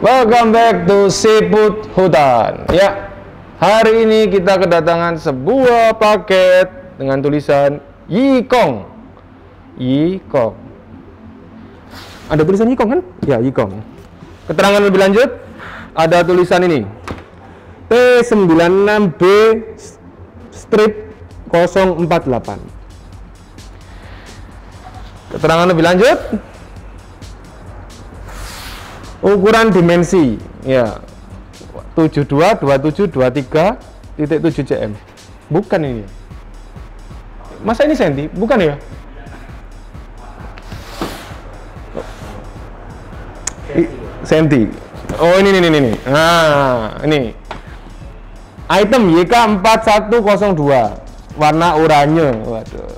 Welcome back to Siput Hutan. Ya, hari ini kita kedatangan sebuah paket dengan tulisan Yikong. Yikong. Ada tulisan Yikong kan? Ya, Yikong. Keterangan lebih lanjut, ada tulisan ini. T96B strip 048. Keterangan lebih lanjut, ukuran dimensi ya 722723.7 cm. Bukan ini. Masa ini senti? Bukan ya? Senti. Oh, ini. Nah, ini. Item YK4102 warna oranye. Waduh.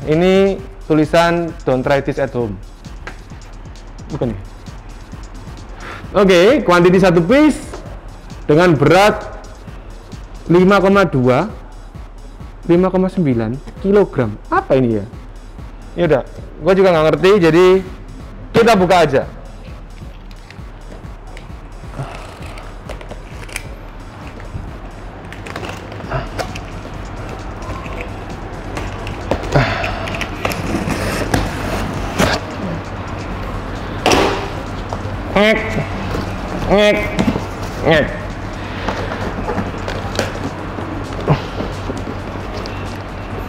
Ini tulisan don't try this at home. Bukan ya? Oke, kuantiti satu piece dengan berat 5,2 5,9 kilogram. Apa ini ya? Yaudah, gue juga nggak ngerti, jadi kita buka aja. Ngek.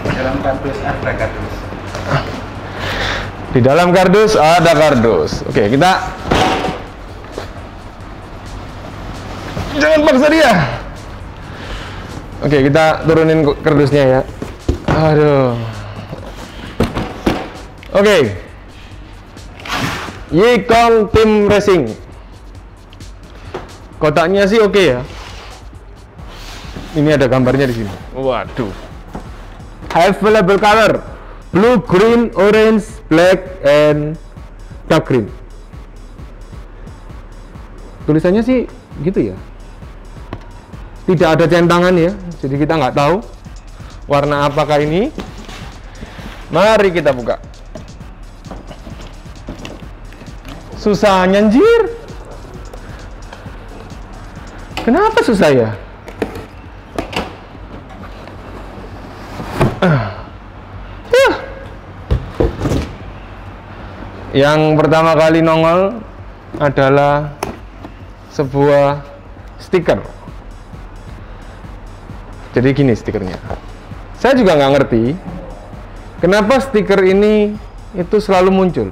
Dalam kardus ada kardus. Di dalam kardus ada kardus. Oke, kita jangan paksa dia. Oke, kita turunin kardusnya ya. Aduh. Oke. Yikong Team Racing. Kotaknya sih oke ya. Ini ada gambarnya di sini. Waduh. Available color: blue, green, orange, black, and dark green. Tulisannya sih gitu ya. Tidak ada centangan ya, jadi kita nggak tahu warna apakah ini. Mari kita buka. Susah nyanjir. Kenapa susah ya? Yang pertama kali nongol adalah sebuah stiker. Jadi gini stikernya. Saya juga nggak ngerti kenapa stiker ini itu selalu muncul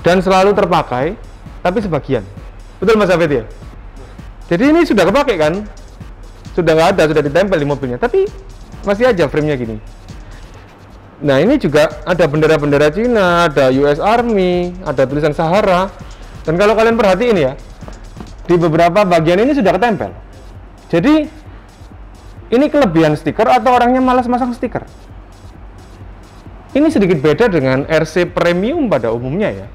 dan selalu terpakai, tapi sebagian. Betul Mas Afid ya? Jadi ini sudah kepakai kan? Sudah nggak ada, sudah ditempel di mobilnya, tapi masih aja frame-nya gini. Nah, ini juga ada bendera-bendera Cina, ada US Army, ada tulisan Sahara. Dan kalau kalian perhatiin ya, di beberapa bagian ini sudah ketempel. Jadi, ini kelebihan stiker atau orangnya malas masang stiker? Ini sedikit beda dengan RC Premium pada umumnya ya.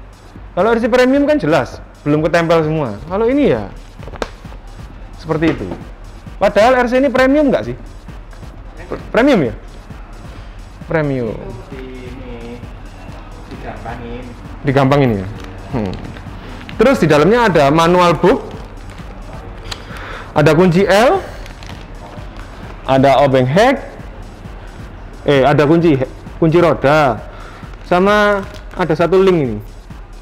Kalau RC Premium kan jelas, belum ketempel semua. Kalau ini ya seperti itu. Padahal RC ini premium nggak sih? Premium ya? Premium. Digampangin ya. Terus di dalamnya ada manual book, ada kunci L, ada obeng head, ada kunci roda, sama ada satu link ini.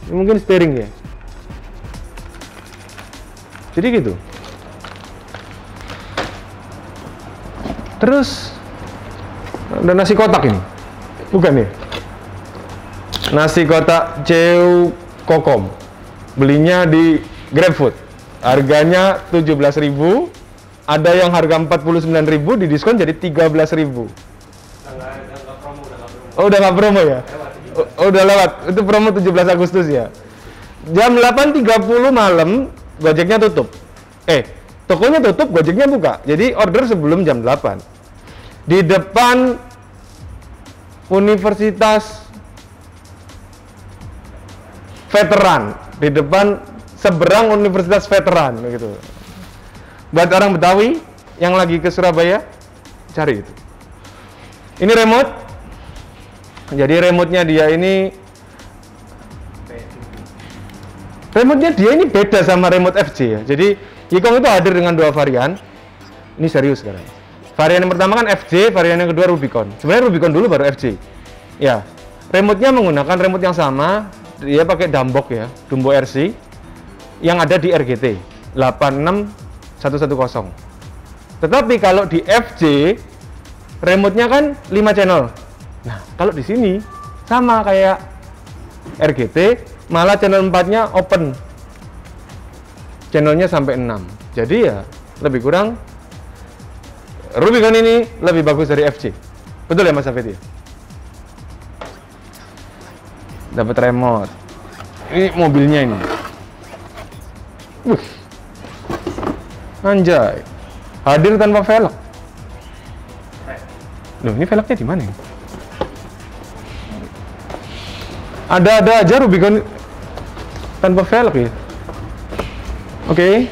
Mungkin steering ya. Jadi gitu. Terus ada nasi kotak ini, bukan ya? Nasi kotak Ceu Kokom, belinya di GrabFood, harganya 17.000, ada yang harga 49.000, di diskon jadi 13.000. Oh, udah nggak promo ya? Oh, udah lewat, itu promo 17 Agustus ya. Jam 8.30 malam, Gojeknya tutup. Tokonya tutup, Gojeknya buka. Jadi order sebelum jam 8. Di depan Universitas Veteran, di depan seberang Universitas Veteran gitu. Buat orang Betawi yang lagi ke Surabaya, cari itu. Ini remote. Jadi remote-nya dia ini Remote-nya dia ini beda sama remote FJ ya. Jadi Yikong itu hadir dengan dua varian. Ini serius sekarang. Varian yang pertama kan FJ, varian yang kedua Rubicon. Sebenarnya Rubicon dulu baru FJ. Ya, remote-nya menggunakan remote yang sama. Dia pakai Dumbok ya, Dumbo RC yang ada di RGT 86110. Tetapi kalau di FJ remote-nya kan 5 channel. Nah, kalau di sini sama kayak RGT, malah channel 4-nya open. Channelnya sampai 6. Jadi ya lebih kurang Rubicon ini lebih bagus dari FJ. Betul ya Mas Hafid ya? Dapat remote. Ini mobilnya ini. Anjay. Hadir tanpa velg. Loh, ini velgnya di mana ya? Ada aja Rubicon tanpa velg ya. Oke.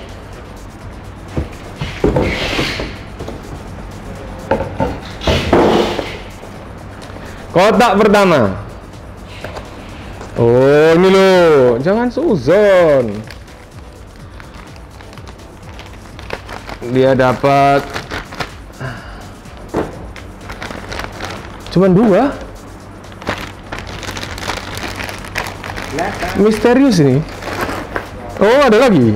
Kotak pertama. Oh, ini loh, jangan suzon. Dia dapat cuman 2. Misterius ini. Oh, ada lagi.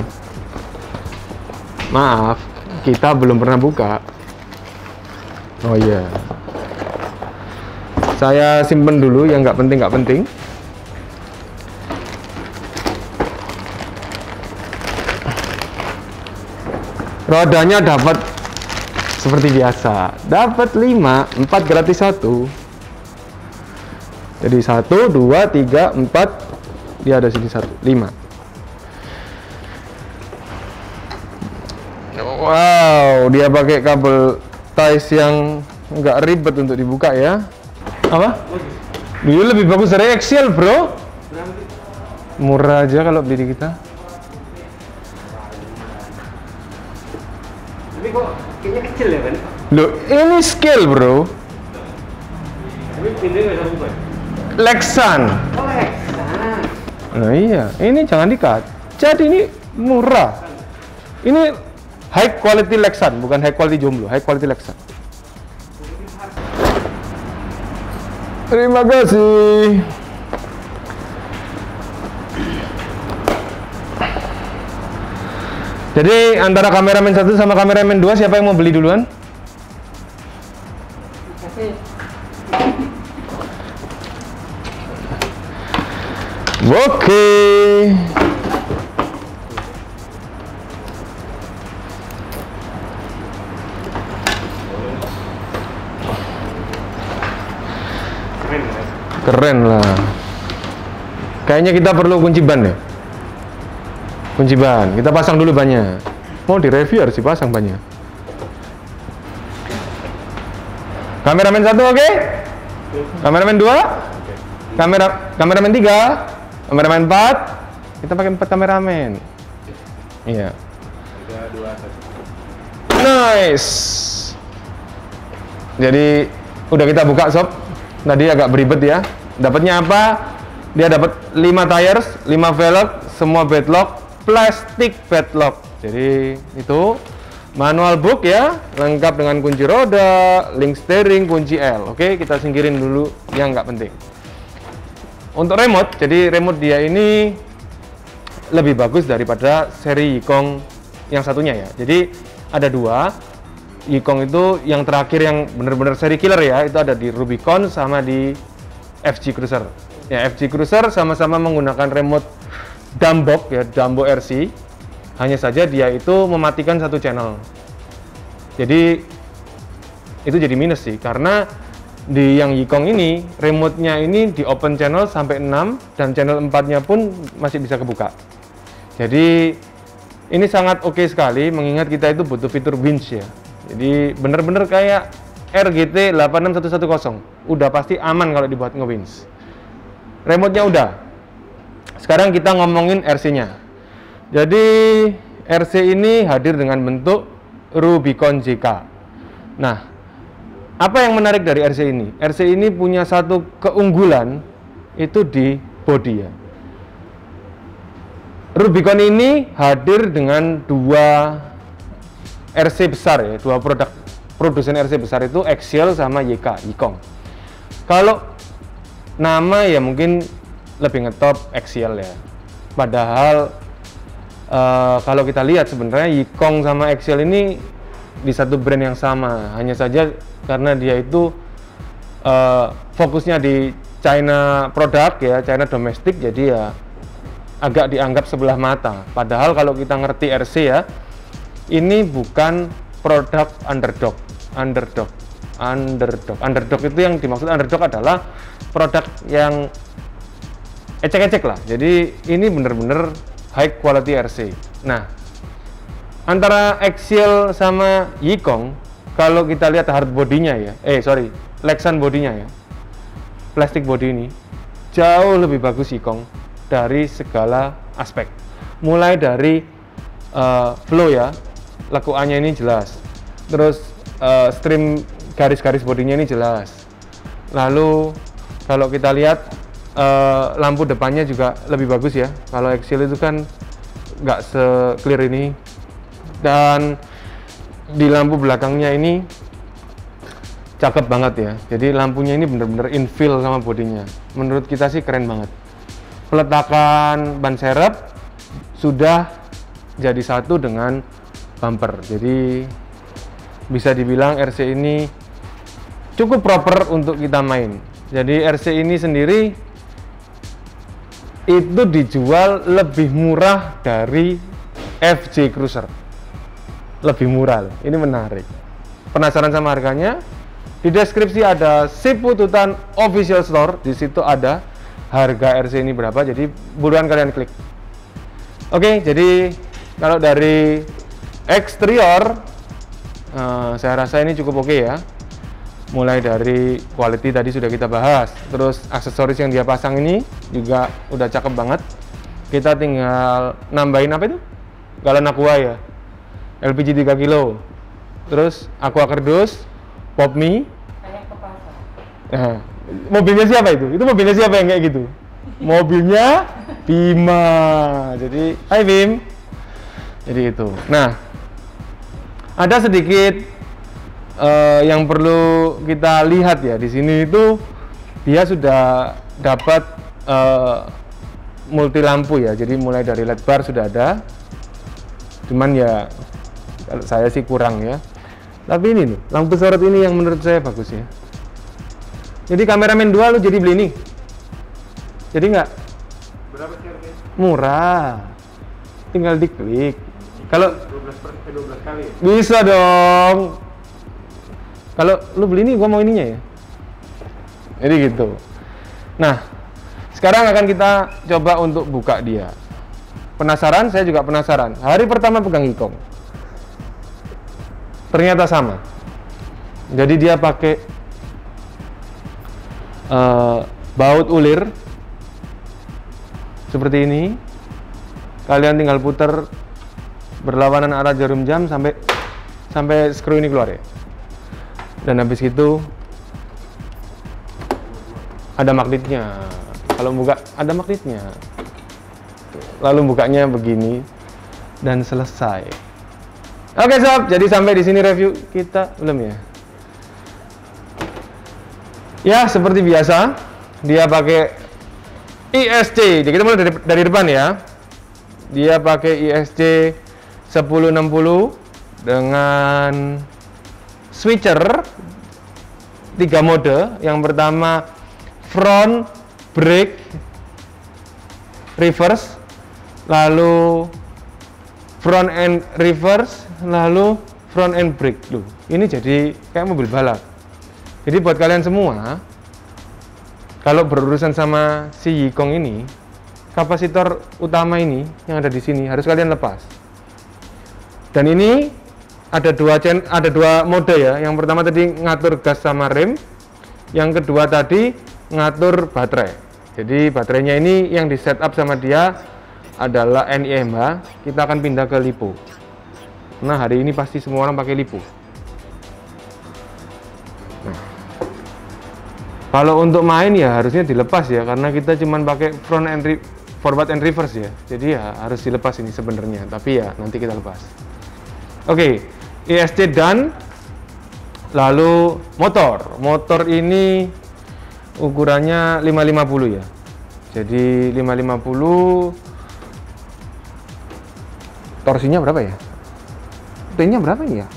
Maaf, kita belum pernah buka. Oh iya. Saya simpen dulu yang nggak penting. Rodanya dapat seperti biasa. Dapat 5, 4 gratis 1. Jadi 1, 2, 3, 4. Dia ada sini 1, 5. Wow, dia pakai kabel ties yang nggak ribet untuk dibuka ya. Apa? Dia lebih bagus dari Axial, bro. Murah aja kalau beli di kita. Tapi kok kayaknya kecil ya kan? Loh, ini scale, bro. Tapi pintunya nggak bisa buka. Lexan. Oh, Lexan. Nah iya, ini jangan dikat. Jadi ini murah. Ini high quality Lexan, bukan high quality jomblo, high quality Lexan. Terima kasih. Jadi antara kameramen 1 sama kameramen 2 siapa yang mau beli duluan? Oke. Keren lah. Kayaknya kita perlu kunci ban ya. Kunci ban, kita pasang dulu bannya. Mau direview harus dipasang bannya. Kameramen 1 oke? Kameramen 2? Kameramen 3? Kameramen 4? Kita pakai 4 kameramen. Iya. Nice. Jadi udah kita buka sob. Tadi agak beribet ya. Dapatnya apa? Dia dapat 5 tires, 5 velg, semua bedlock, plastik bedlock. Jadi itu manual book ya, lengkap dengan kunci roda, link steering, kunci L. Oke, kita singkirin dulu yang nggak penting. Untuk remote, jadi remote dia ini lebih bagus daripada seri Yikong yang satunya ya. Jadi ada 2. Yikong itu yang terakhir yang benar-benar seri killer ya, itu ada di Rubicon sama di FJ Cruiser. Ya, FJ Cruiser sama-sama menggunakan remote Dumbok ya, Dumbo RC. Hanya saja dia itu mematikan 1 channel. Jadi itu jadi minus sih, karena di yang Yikong ini remote-nya ini di open channel sampai 6 dan channel 4-nya pun masih bisa kebuka. Jadi ini sangat oke sekali, mengingat kita itu butuh fitur winch ya. Jadi bener-bener kayak RGT 86110. Udah pasti aman kalau dibuat nge-winch. Remote-nya udah. Sekarang kita ngomongin RC-nya. Jadi RC ini hadir dengan bentuk Rubicon JK. Nah, apa yang menarik dari RC ini? RC ini punya satu keunggulan, itu di bodi ya. Rubicon ini hadir dengan dua RC besar ya, dua produsen RC besar itu Axial sama Yikong. Kalau nama ya mungkin lebih ngetop Axial ya. Padahal kalau kita lihat sebenarnya Yikong sama Axial ini di satu brand yang sama, hanya saja karena dia itu fokusnya di China produk ya, China domestik, jadi ya agak dianggap sebelah mata. Padahal kalau kita ngerti RC ya, ini bukan produk underdog. Underdog itu yang dimaksud underdog adalah produk yang ecek-ecek lah. Jadi ini bener-bener high quality RC. Nah, antara Axial sama Yikong, kalau kita lihat hard bodinya ya, Lexan bodinya ya, plastik body ini jauh lebih bagus Yikong dari segala aspek. Mulai dari flow ya, lekuannya ini jelas. Terus stream garis-garis bodinya ini jelas. Lalu kalau kita lihat lampu depannya juga lebih bagus ya. Kalau Axial itu kan nggak se-clear ini. Dan di lampu belakangnya ini cakep banget ya. Jadi lampunya ini bener-bener infill sama bodinya. Menurut kita sih keren banget. Peletakan ban serep sudah jadi satu dengan bumper. Jadi bisa dibilang RC ini cukup proper untuk kita main. Jadi RC ini sendiri itu dijual lebih murah dari FJ Cruiser. Lebih murah loh. Ini menarik. Penasaran sama harganya? Di deskripsi ada Sipututan Official Store. Di situ ada harga RC ini berapa. Jadi buruan kalian klik. Oke, jadi kalau dari eksterior, saya rasa ini cukup oke ya. Mulai dari quality tadi sudah kita bahas. Terus aksesoris yang dia pasang ini juga udah cakep banget. Kita tinggal nambahin apa itu? Galon aqua ya. LPG 3 kilo. Terus aqua kerdus, pop mie. Kayak ke pasar. Nah, mobilnya siapa itu? Itu mobilnya siapa yang kayak gitu? Mobilnya Bima. Jadi, hai Bim. Jadi itu. Nah, ada sedikit yang perlu kita lihat ya di sini itu dia sudah dapat multi lampu ya. Jadi mulai dari LED bar sudah ada. Cuman ya kalau saya sih kurang ya. Tapi ini loh, lampu sorot ini yang menurut saya bagus ya. Jadi kameramen 2 lu jadi beli ini. Jadi nggak? Berapa sih harganya? Murah. Tinggal diklik. Kalau 12 kali ya? bisa dong. Kalau lu beli ini, gua mau ininya ya. Jadi gitu. Nah, sekarang akan kita coba untuk buka dia. Penasaran? Saya juga penasaran. Hari pertama pegang Yikong. Ternyata sama. Jadi dia pakai baut ulir seperti ini. Kalian tinggal putar berlawanan arah jarum jam sampai skru ini keluar ya. Dan habis itu ada magnetnya. Kalau buka ada magnetnya. Lalu bukanya begini dan selesai. Oke sob, jadi sampai di sini review kita belum ya? Ya seperti biasa, dia pakai ISC. Jadi kita mulai dari depan ya. Dia pakai ISC 1060 dengan switcher 3 mode. Yang pertama front brake reverse, lalu front end reverse, lalu front end brake. Loh, ini jadi kayak mobil balap. Jadi buat kalian semua, kalau berurusan sama si Yikong ini, kapasitor utama ini yang ada di sini harus kalian lepas. Dan ini ada dua mode ya. Yang pertama tadi ngatur gas sama rem, yang kedua tadi ngatur baterai. Jadi baterainya ini yang di setup sama dia adalah NIMH. Kita akan pindah ke LiPo. Nah hari ini pasti semua orang pakai LiPo. Nah, kalau untuk main ya harusnya dilepas ya, karena kita cuman pakai forward and reverse ya. Jadi ya harus dilepas ini sebenarnya, tapi ya nanti kita lepas. Oke, ESC dan lalu motor ini ukurannya 550 ya. Jadi 550, torsinya berapa ya? T-nya berapa ini ya?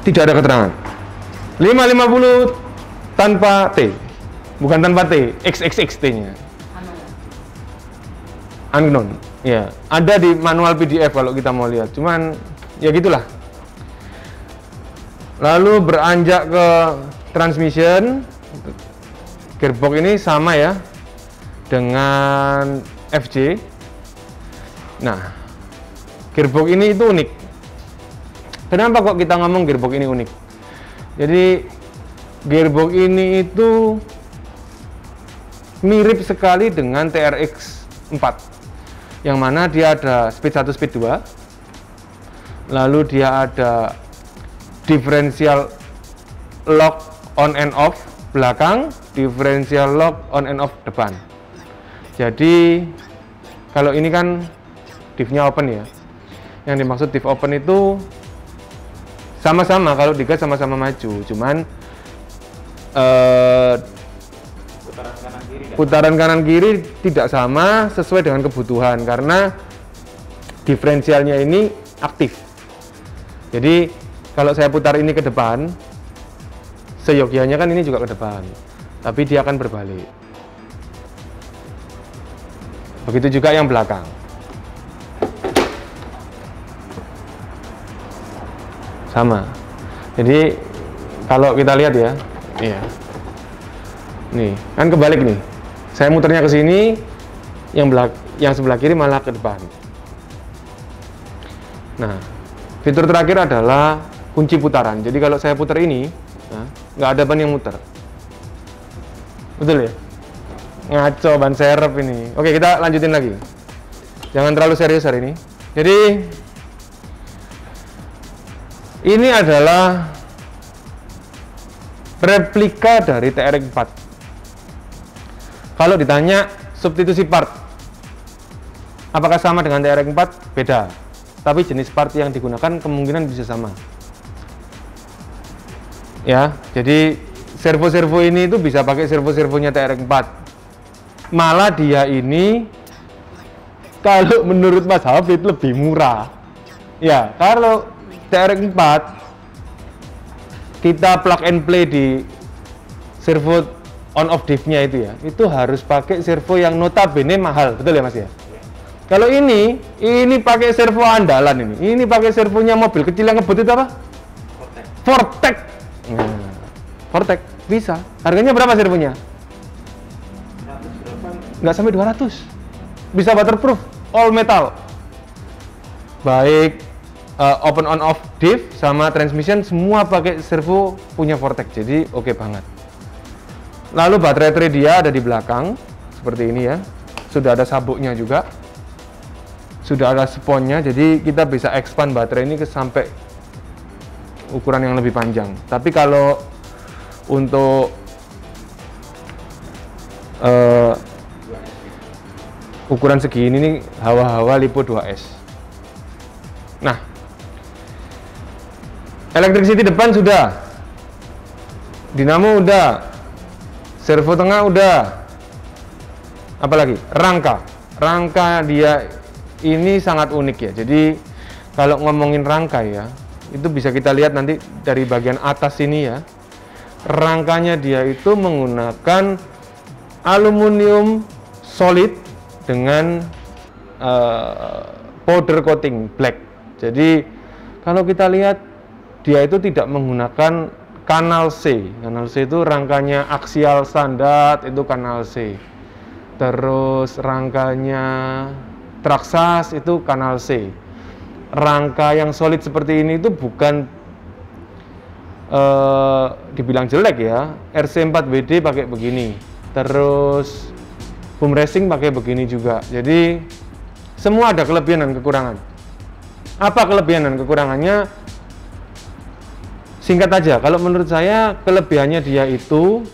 Tidak ada keterangan. 550 tanpa T, bukan tanpa T, XXX T-nya. Unknown. Ya, ada di manual PDF kalau kita mau lihat. Cuman ya gitulah. Lalu beranjak ke transmission, gearbox ini sama ya dengan FJ. Nah, gearbox ini itu unik. Kenapa kok kita ngomong gearbox ini unik? Jadi gearbox ini itu mirip sekali dengan TRX 4, yang mana dia ada speed 1, speed 2, lalu dia ada differential lock on and off belakang, differential lock on and off depan. Jadi kalau ini kan diff-nya open ya. Yang dimaksud diff open itu sama-sama, kalau digas sama-sama maju, cuman putaran kanan kiri tidak sama sesuai dengan kebutuhan karena diferensialnya ini aktif. Jadi kalau saya putar ini ke depan, seyogyanya kan ini juga ke depan, tapi dia akan berbalik. Begitu juga yang belakang. Sama. Jadi kalau kita lihat ya, iya. Nih, kan kebalik nih. Saya muternya ke sini, yang sebelah kiri malah ke depan. Nah, fitur terakhir adalah kunci putaran. Jadi kalau saya putar ini, nah, nggak ada ban yang muter. Betul ya? Ngaco ban serep ini. Oke, kita lanjutin lagi. Jangan terlalu serius hari ini. Jadi ini adalah replika dari TRX 4. Kalau ditanya substitusi part, apakah sama dengan TRX 4? Beda. Tapi jenis part yang digunakan kemungkinan bisa sama. Ya, jadi servo-servo ini itu bisa pakai servo-servonya TRX 4. Malah dia ini kalau menurut Mas Hafid lebih murah. Ya, kalau TRX 4 kita plug and play di servo on off diff-nya itu ya, itu harus pakai servo yang notabene mahal, betul ya Mas ya? Kalau ini pakai servo andalan ini pakai servonya mobil kecil yang ngebut itu apa? Vortec. Nah, Vortec bisa. Harganya berapa servonya? Nggak sampai 200. Bisa waterproof, all metal. Baik open on off diff sama transmission semua pakai servo punya Vortec. Jadi oke banget. Lalu baterai dia ada di belakang seperti ini ya. Sudah ada sabuknya juga. Sudah ada sponnya, jadi kita bisa expand baterai ini ke sampai ukuran yang lebih panjang. Tapi kalau untuk ukuran segini nih hawa-hawa Lipo 2S. Nah, electricity depan sudah, dinamo udah, servo tengah udah, apalagi rangka dia ini sangat unik ya. Jadi kalau ngomongin rangka ya, itu bisa kita lihat nanti dari bagian atas ini ya. Rangkanya dia itu menggunakan aluminium solid dengan powder coating black. Jadi kalau kita lihat dia itu tidak menggunakan kanal C. Kanal C itu rangkanya aksial standar, itu kanal C. Terus rangkanya Traxxas itu kanal C. Rangka yang solid seperti ini itu bukan dibilang jelek ya. RC4WD pakai begini. Terus Boom Racing pakai begini juga. Jadi semua ada kelebihan dan kekurangan. Apa kelebihan dan kekurangannya? Singkat aja, kalau menurut saya kelebihannya dia itu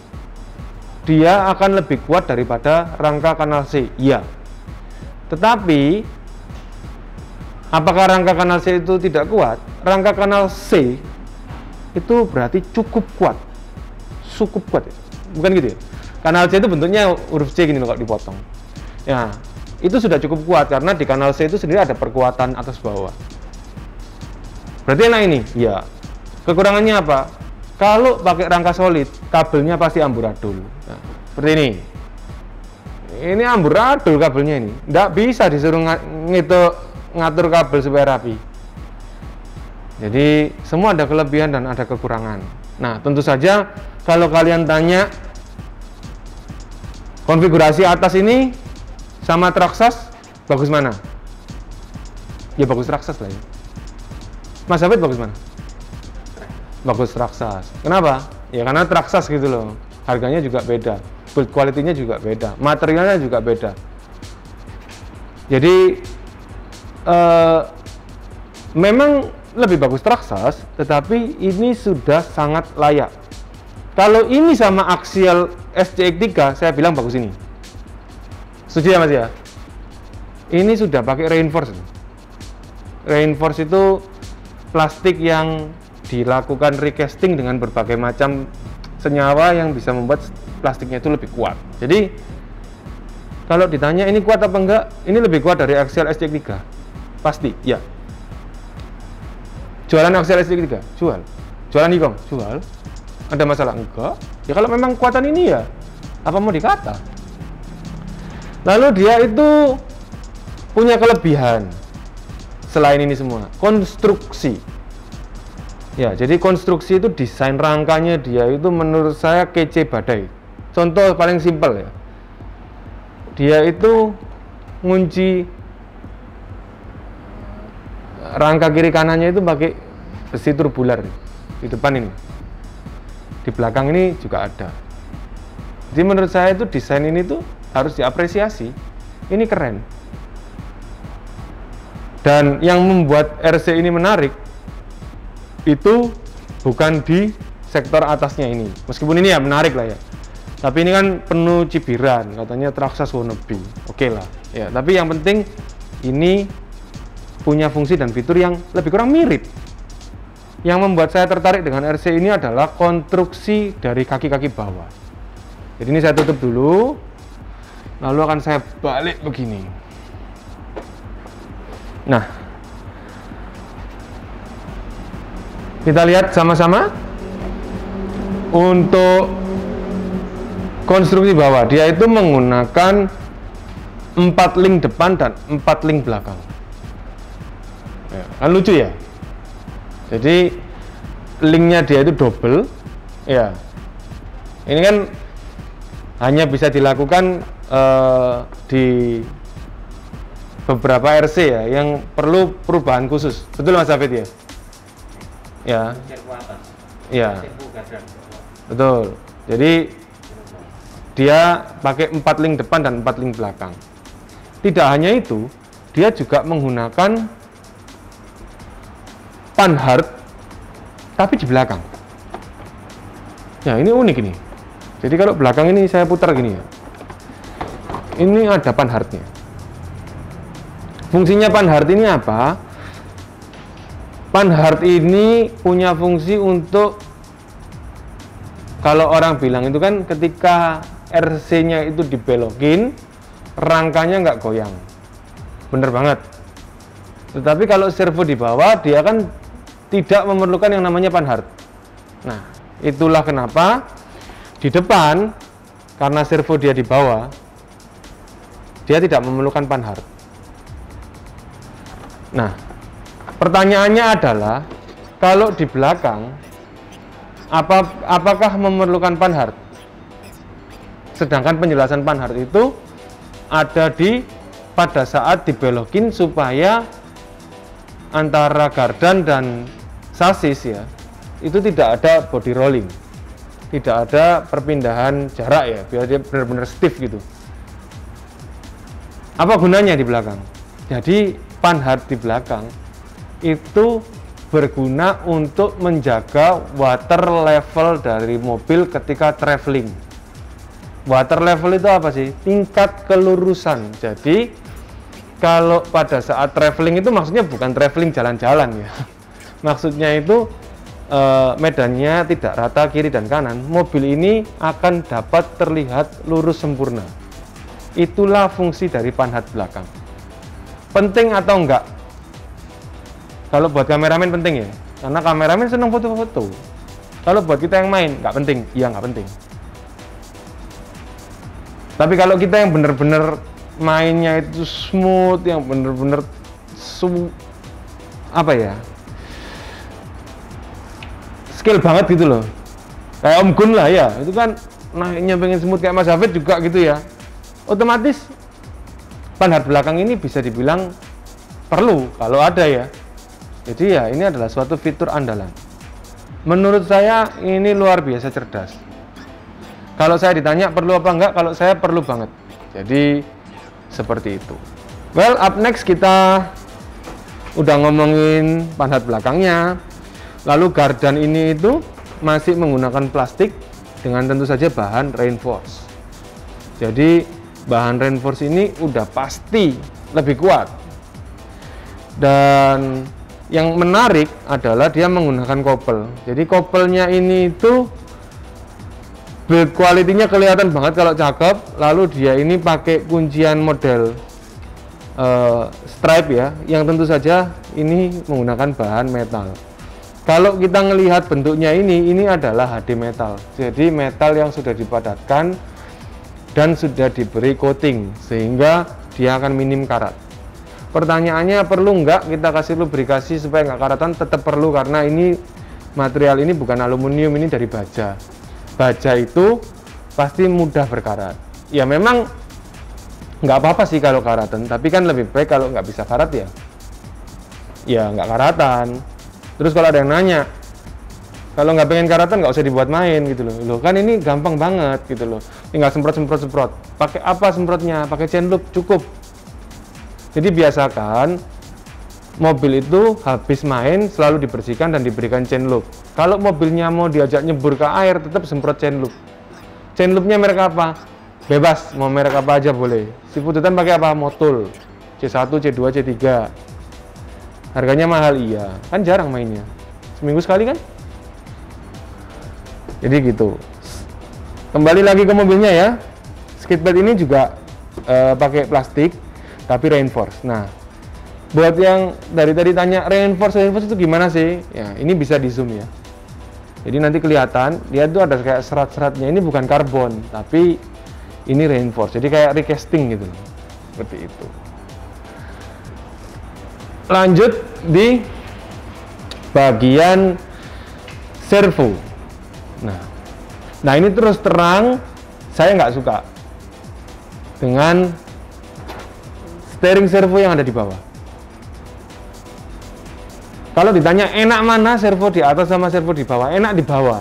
dia akan lebih kuat daripada rangka kanal C, iya. Tetapi apakah rangka kanal C itu tidak kuat? Rangka kanal C itu berarti cukup kuat, bukan gitu ya? Kanal C itu bentuknya huruf C gini loh kalau dipotong. Ya, itu sudah cukup kuat karena di kanal C itu sendiri ada perkuatan atas bawah. Berarti enak ini? Ya. Kekurangannya apa? Kalau pakai rangka solid, kabelnya pasti amburadul. Nah, seperti ini. Ini amburadul kabelnya ini. Nggak bisa disuruh ngatur kabel supaya rapi. Jadi semua ada kelebihan dan ada kekurangan. Nah, tentu saja kalau kalian tanya konfigurasi atas ini sama Traxxas bagus mana? Ya bagus Traxxas lah ya. Mas Hafid bagus mana? Bagus Traxxas. Kenapa? Ya karena Traxxas gitu loh. Harganya juga beda, build quality-nya juga beda, materialnya juga beda. Jadi memang lebih bagus Traxxas, tetapi ini sudah sangat layak. Kalau ini sama Axial SCX3, saya bilang bagus ini. Setuju ya Mas ya? Ini sudah pakai reinforce. Reinforce itu plastik yang dilakukan recasting dengan berbagai macam senyawa yang bisa membuat plastiknya itu lebih kuat. Jadi kalau ditanya ini kuat apa enggak, ini lebih kuat dari Axial SCX3. Pasti, ya. Jualan Axial SCX3? Jual. Jualan Nikon? Jual. Ada masalah? Enggak. Ya kalau memang kuatan ini ya, apa mau dikata? Lalu dia itu punya kelebihan selain ini semua, konstruksi. Ya, jadi konstruksi itu desain rangkanya dia itu menurut saya kece badai. Contoh paling simpel ya. Dia itu ngunci rangka kiri kanannya itu pakai besi turbular di depan ini. Di belakang ini juga ada. Jadi menurut saya itu desain ini tuh harus diapresiasi. Ini keren. Dan yang membuat RC ini menarik itu bukan di sektor atasnya ini. Meskipun ini ya menarik lah ya. Tapi ini kan penuh cibiran, katanya Traxxas wannabe. Oke lah. Ya, tapi yang penting ini punya fungsi dan fitur yang lebih kurang mirip. Yang membuat saya tertarik dengan RC ini adalah konstruksi dari kaki-kaki bawah. Jadi ini saya tutup dulu, lalu akan saya balik begini. Nah, kita lihat sama-sama. Untuk konstruksi bawah, dia itu menggunakan 4 link depan dan 4 link belakang. Ya, kan lucu ya? Jadi linknya dia itu double, ya. Ini kan hanya bisa dilakukan di beberapa RC ya, yang perlu perubahan khusus. Betul Mas Hafid ya? Ya. Ya. Betul. Jadi dia pakai 4 link depan dan 4 link belakang. Tidak hanya itu, dia juga menggunakan panhard tapi di belakang. Ya, ini unik ini. Jadi kalau belakang ini saya putar gini ya. Ini ada panhardnya. Fungsinya panhard ini apa? Panhard ini punya fungsi untuk, kalau orang bilang itu kan ketika RC-nya itu dibelokin, rangkanya nggak goyang. Bener banget. Tetapi kalau servo di bawah, dia kan tidak memerlukan yang namanya panhard. Nah, itulah kenapa di depan, karena servo dia di bawah, dia tidak memerlukan panhard. Nah, pertanyaannya adalah, kalau di belakang, apakah memerlukan panhard? Sedangkan penjelasan panhard itu ada pada saat dibelokin supaya antara gardan dan sasis ya, itu tidak ada body rolling, tidak ada perpindahan jarak ya, biar dia benar-benar stiff gitu. Apa gunanya di belakang? Jadi panhard di belakang itu berguna untuk menjaga water level dari mobil ketika traveling. Water level itu apa sih? Tingkat kelurusan. Jadi kalau pada saat traveling itu maksudnya bukan traveling jalan-jalan ya. Maksudnya itu medannya tidak rata kiri dan kanan. Mobil ini akan dapat terlihat lurus sempurna. Itulah fungsi dari panhat belakang. Penting atau enggak? Kalau buat kameramen penting ya, karena kameramen senang foto-foto. Kalau buat kita yang main nggak penting, iya nggak penting. Tapi kalau kita yang bener-bener mainnya itu smooth, yang bener-bener apa ya, skill banget gitu loh, kayak Om Gun lah ya, itu kan naiknya pengen smooth kayak Mas Hafid juga gitu ya, otomatis panhat belakang ini bisa dibilang perlu kalau ada ya. Jadi ya ini adalah suatu fitur andalan. Menurut saya ini luar biasa cerdas. Kalau saya ditanya perlu apa enggak, kalau saya perlu banget. Jadi seperti itu. Well, up next kita udah ngomongin panhat belakangnya. Lalu gardan ini itu masih menggunakan plastik dengan tentu saja bahan reinforce. Jadi bahan reinforce ini udah pasti lebih kuat. Dan yang menarik adalah dia menggunakan kopel. Jadi kopelnya ini itu build quality-nya kelihatan banget kalau cakep. Lalu dia ini pakai kuncian model stripe ya, yang tentu saja ini menggunakan bahan metal. Kalau kita melihat bentuknya ini adalah HD metal. Jadi metal yang sudah dipadatkan dan sudah diberi coating sehingga dia akan minim karat. Pertanyaannya, perlu nggak kita kasih lubrikasi supaya nggak karatan? Tetap perlu, karena ini material ini bukan aluminium, ini dari baja. Baja itu pasti mudah berkarat. Ya memang nggak apa-apa sih kalau karatan, tapi kan lebih baik kalau nggak bisa karat ya nggak karatan. Terus kalau ada yang nanya, kalau nggak pengen karatan nggak usah dibuat main gitu loh. Loh kan ini gampang banget gitu loh. Tinggal semprot. Pakai apa semprotnya? Pakai chain loop cukup. Jadi biasakan mobil itu habis main selalu dibersihkan dan diberikan chain loop. Kalau mobilnya mau diajak nyebur ke air, tetap semprot chain loop. Chain loopnya merek apa? Bebas, mau merek apa aja boleh. Si Pudutan pakai apa? Motul C1, C2, C3. Harganya mahal, iya. Kan jarang mainnya. Seminggu sekali kan? Jadi gitu. Kembali lagi ke mobilnya ya. Skidpad ini juga pakai plastik tapi reinforce. Nah, buat yang dari tadi tanya reinforce itu gimana sih? Ya, ini bisa di zoom ya. Jadi nanti kelihatan dia tuh ada kayak serat-seratnya. Ini bukan karbon, tapi ini reinforce. Jadi kayak recasting gitu. Seperti itu. Lanjut di bagian servo. Nah ini terus terang saya nggak suka dengan steering servo yang ada di bawah. Kalau ditanya enak mana servo di atas sama servo di bawah, enak di bawah.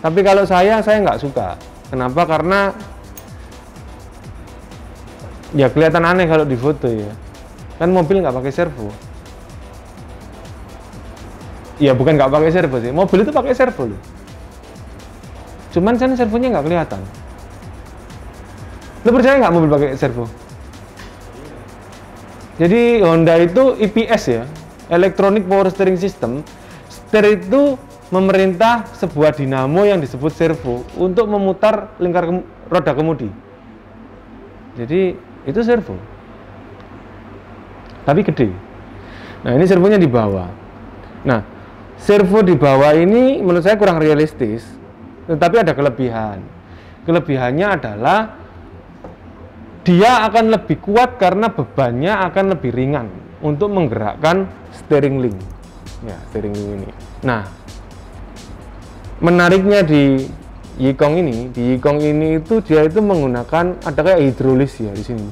Tapi kalau saya nggak suka. Kenapa? Karena ya kelihatan aneh kalau di foto ya. Kan mobil nggak pakai servo. Ya bukan nggak pakai servo sih, mobil itu pakai servo loh. Cuman kan servonya nggak kelihatan. Lo percaya nggak mobil pakai servo? Jadi Honda itu EPS ya, Electronic Power Steering System. Setir itu memerintah sebuah dinamo yang disebut servo untuk memutar lingkar roda kemudi. Jadi itu servo. Tapi gede. Nah ini servonya di bawah. Nah servo di bawah ini menurut saya kurang realistis. Tetapi ada kelebihan. Kelebihannya adalah dia akan lebih kuat karena bebannya akan lebih ringan untuk menggerakkan steering link. Ya, steering link ini. Nah, menariknya di Yikong ini itu dia itu menggunakan ada kayak hidrolis ya di sini.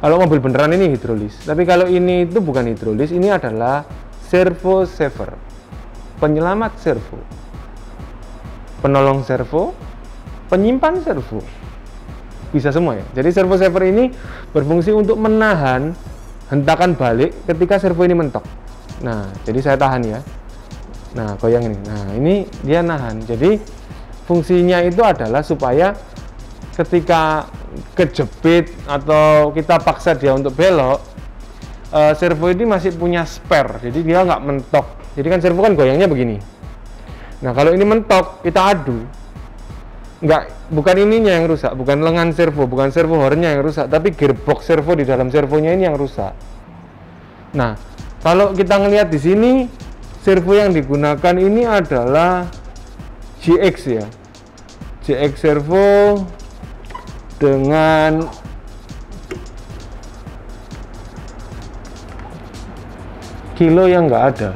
Kalau mobil beneran ini hidrolis, tapi kalau ini itu bukan hidrolis, ini adalah servo saver, penyelamat servo, penolong servo, penyimpan servo, bisa semua ya. Jadi servo saver ini berfungsi untuk menahan hentakan balik ketika servo ini mentok. Nah, jadi saya tahan ya. Nah, goyang ini. Nah, ini dia nahan. Jadi fungsinya itu adalah supaya ketika kejepit atau kita paksa dia untuk belok, servo ini masih punya spare, jadi dia nggak mentok. Jadi kan servo kan goyangnya begini. Nah kalau ini mentok, kita adu, bukan ininya yang rusak, bukan lengan servo, bukan servo hornnya yang rusak, tapi gearbox servo di dalam servonya ini yang rusak. Nah kalau kita ngelihat di sini, servo yang digunakan ini adalah GX ya, GX servo dengan kilo yang nggak ada,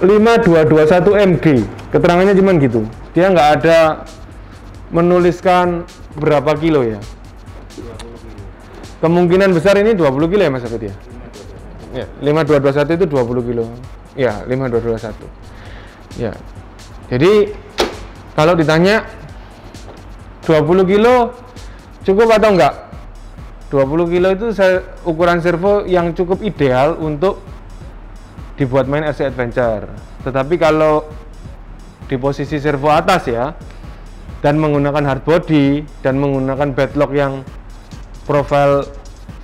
5221 MG, keterangannya cuman gitu, dia nggak ada menuliskan berapa kilo ya. Kemungkinan besar ini 20 kilo ya Mas Afid ya? Ya, 5221 itu 20 kilo. Ya, 5221. Ya. Jadi kalau ditanya 20 kilo cukup atau enggak? 20 kilo itu ukuran servo yang cukup ideal untuk dibuat main RC Adventure. Tetapi kalau di posisi servo atas ya, dan menggunakan hard body dan menggunakan bedlock yang profil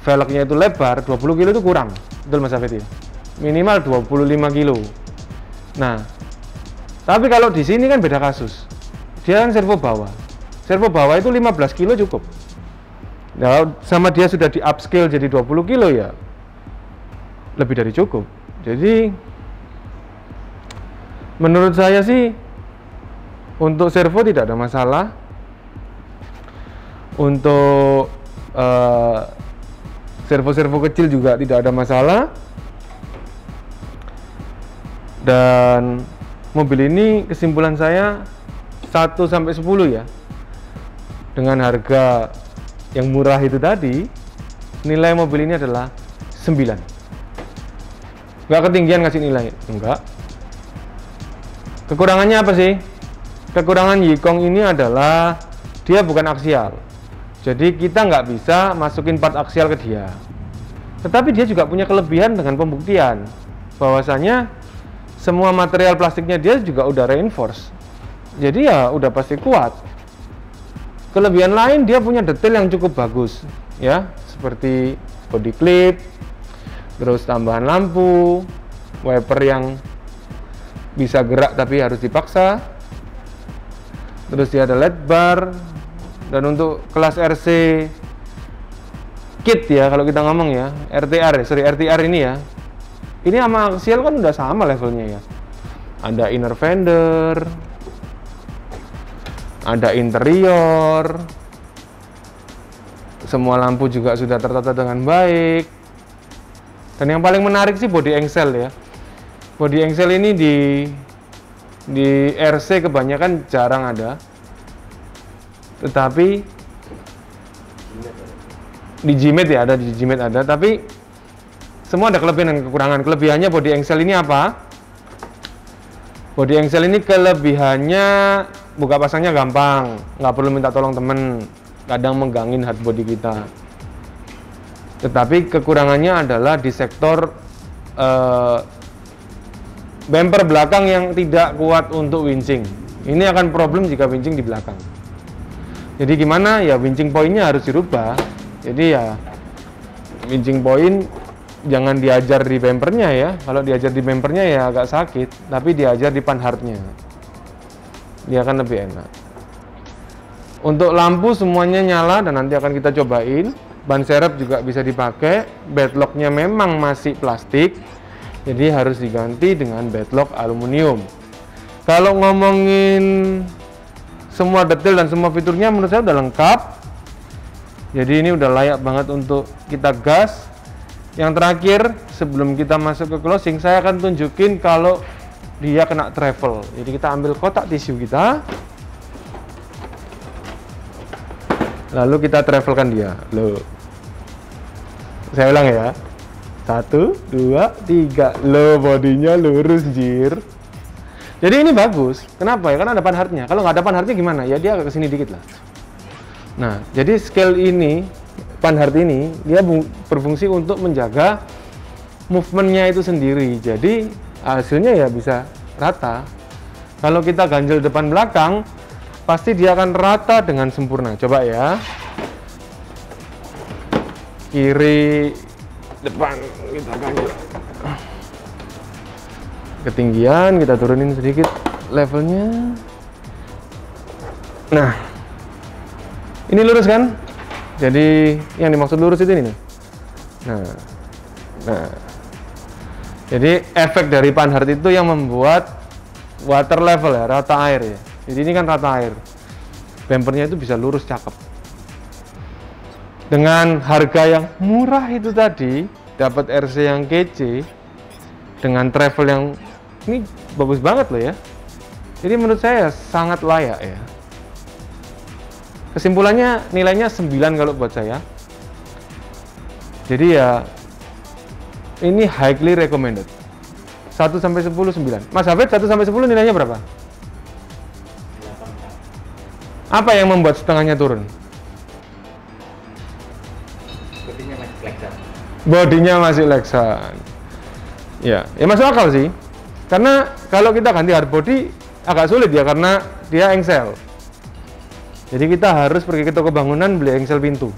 velgnya itu lebar, 20 kilo itu kurang. Betul Mas Afid ya? Minimal 25 kilo. Nah, tapi kalau di sini kan beda kasus. Dia kan servo bawah. Servo bawah itu 15 kilo cukup. Nah, sama dia sudah di upscale jadi 20 kilo ya, lebih dari cukup. Jadi menurut saya sih untuk servo tidak ada masalah. Untuk servo-servo kecil juga tidak ada masalah. Dan mobil ini kesimpulan saya 1 sampai 10 ya. Dengan harga yang murah itu tadi, nilai mobil ini adalah 9. Nggak ketinggian ngasih nilai, enggak. Kekurangannya apa sih? Kekurangan Yikong ini adalah dia bukan aksial. Jadi kita nggak bisa masukin part aksial ke dia. Tetapi dia juga punya kelebihan dengan pembuktian bahwasanya semua material plastiknya dia juga udah reinforce. Jadi ya udah pasti kuat. Kelebihan lain dia punya detail yang cukup bagus ya, seperti body clip, terus tambahan lampu, wiper yang bisa gerak tapi harus dipaksa. Terus dia ada LED bar. Dan untuk kelas RC kit ya, kalau kita ngomong ya, RTR ini ya, ini sama aksial kan udah sama levelnya ya. Ada inner fender, ada interior, semua lampu juga sudah tertata dengan baik. Dan yang paling menarik sih body engsel ya. Body engsel ini di RC kebanyakan jarang ada. Tetapi di Gmate ya ada, di Gmate ada, tapi semua ada kelebihan dan kekurangan. Kelebihannya body engsel ini apa? Body engsel ini kelebihannya buka pasangnya gampang, nggak perlu minta tolong temen, kadang menggangin hard body kita. Tetapi kekurangannya adalah di sektor bumper belakang yang tidak kuat untuk winching. Ini akan problem jika winching di belakang. Jadi gimana ya, winching pointnya harus dirubah. Jadi ya winching point jangan diajar di bumpernya ya. Kalau diajar di bumpernya ya agak sakit, tapi diajar di panhardnya, dia akan lebih enak. Untuk lampu semuanya nyala dan nanti akan kita cobain. Ban serep juga bisa dipakai. Bedlocknya memang masih plastik, jadi harus diganti dengan bedlock aluminium. Kalau ngomongin semua detail dan semua fiturnya menurut saya udah lengkap. Jadi ini udah layak banget untuk kita gas. Yang terakhir sebelum kita masuk ke closing, saya akan tunjukin kalau dia kena travel. Jadi kita ambil kotak tisu kita, lalu kita travelkan dia. Loh, saya ulang ya, 1, 2, 3. Loh, bodinya lurus jir. Jadi ini bagus. Kenapa ya? Karena ada panhardnya. Kalau nggak ada panhardnya gimana? Ya dia agak kesini dikit lah. Nah, jadi scale ini, panhard ini, dia berfungsi untuk menjaga movementnya itu sendiri. Jadi hasilnya ya bisa rata. Kalau kita ganjel depan belakang, pasti dia akan rata dengan sempurna. Coba ya. Kiri, depan, kita ganjel. Ketinggian, kita turunin sedikit levelnya. Nah, ini lurus kan? Jadi yang dimaksud lurus itu ini nih. Nah. Jadi efek dari panhard itu yang membuat water level ya, rata air ya. Jadi ini kan rata air. Bumpernya itu bisa lurus, cakep. Dengan harga yang murah itu tadi, dapat RC yang kece dengan travel yang ini bagus banget loh ya. Jadi menurut saya sangat layak ya. Kesimpulannya nilainya 9 kalau buat saya. Jadi ya ini highly recommended. 1 sampai 10 9. Mas Hafid 1 sampai 10 nilainya berapa? 8. Apa yang membuat setengahnya turun? Bodinya masih Lexan. Bodinya masih Lexan. Ya masuk akal sih. Karena kalau kita ganti hard body agak sulit ya, karena dia engsel. Jadi kita harus pergi ke toko bangunan beli engsel pintu.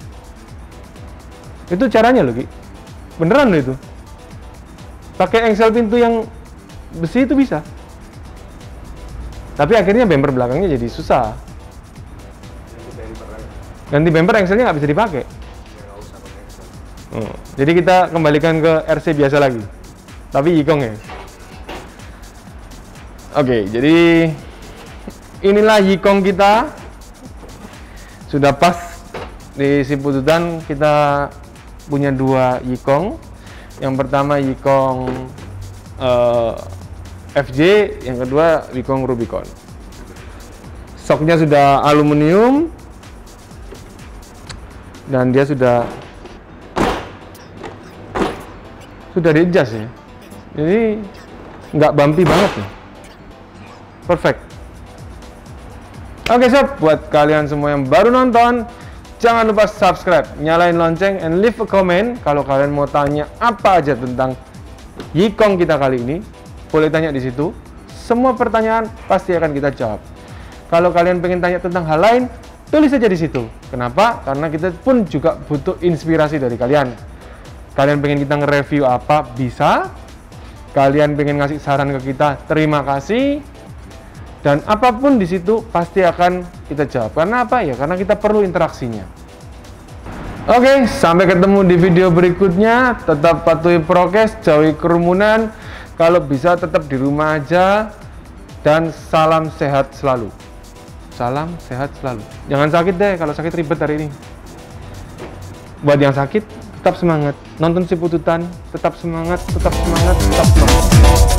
Itu caranya loh, Ki. Beneran loh itu. Pakai engsel pintu yang besi itu bisa. Tapi akhirnya bumper belakangnya jadi susah. Ganti bumper engselnya nggak bisa dipakai. Jadi kita kembalikan ke RC biasa lagi. Tapi Yikong ya. Oke, jadi inilah Yikong kita. Sudah pas di Sipututan kita punya 2 Yikong. Yang pertama Yikong FJ, yang kedua Yikong Rubicon. Shocknya sudah aluminium dan dia sudah di-adjust ya. Jadi nggak bumpy banget nih. Perfect. Oke sob, buat kalian semua yang baru nonton, jangan lupa subscribe, nyalain lonceng, and leave a comment kalau kalian mau tanya apa aja tentang Yikong kita kali ini. Boleh tanya di situ. Semua pertanyaan pasti akan kita jawab. Kalau kalian pengen tanya tentang hal lain, tulis saja di situ. Kenapa? Karena kita pun juga butuh inspirasi dari kalian. Kalian pengen kita nge-review apa? Bisa. Kalian pengen ngasih saran ke kita? Terima kasih. Dan apapun di situ pasti akan kita jawab. Karena apa ya? Karena kita perlu interaksinya. Oke, sampai ketemu di video berikutnya. Tetap patuhi prokes, jauhi kerumunan. Kalau bisa tetap di rumah aja. Dan salam sehat selalu. Salam sehat selalu. Jangan sakit deh, kalau sakit ribet hari ini. Buat yang sakit, tetap semangat. Nonton Sipututan, tetap semangat, tetap semangat, tetap semangat.